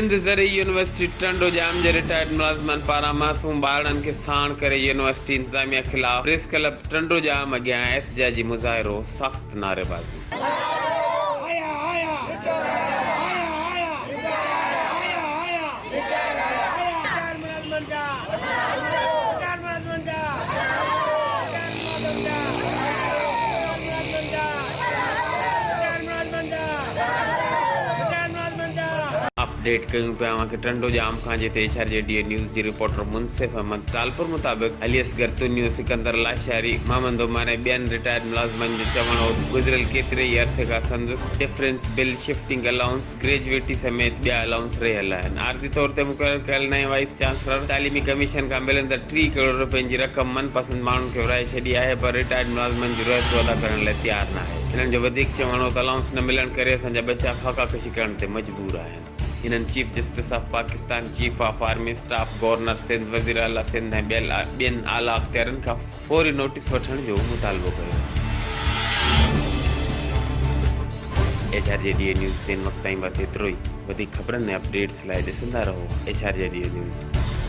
Sindh ज़रई university Tando जाम जे retired मुलाज़िमनि पारां मासूम ॿारनि खे साण करे यूनिवर्सिटी इंतज़ामिया ख़िलाफ़ प्रेस क्लब टंडो जाम अॻियां एहतजाजी मुज़ाहिरो, सख़्त नारेबाज़ी। अपडेट कयूं पिया कि टंडो जाम खां जिते HRJDA न्यूज़ जी रिपोर्टर मुनसिफ अहमद तालपुर मुताबिक़ अलियस गर्तुनियो सिकंदर लाशारी मोहम्मद उमर ऐं ॿियनि रिटायर्ड मुलाज़िमनि जो चवण हो गुज़िरियल केतिरे ई अरसे खां संदसि difference bill, shifting allowance, gratuity समेत ॿिया अलाउंस रहियल आहिनि। आरज़ी तौर ते मुक़ररु कयल नए वाइस चांसलर तालीमी कमीशन खां मिलंदड़ 3 करोड़ रुपयनि जी रक़म मनपसंद माण्हुनि खे विराए छॾी आहे, पर रिटायर्ड मुलाज़िमनि जी ज़रूरत अदा करण लाइ तयारु न आहे। हिननि जो वधीक चवण हो त अलाउंस न मिलण करे असांजा बचा फाकाकशी करण ते मजबूर आहिनि। इन्हनि chief justice of Pakistan, chief of army staff, governor Sindh, वज़ीर आला सिंध ऐं ॿियनि आला अख़्तियारनि खां फौरी नोटिस वठण जो मुतालबो कयो। HRJDA न्यूज़ 3 वक़्त ताईं बस एतिरो ई। वधीक ख़बरनि ऐं अपडेट्स लाइ ॾिसंदा रहो HRJDA न्यूज़।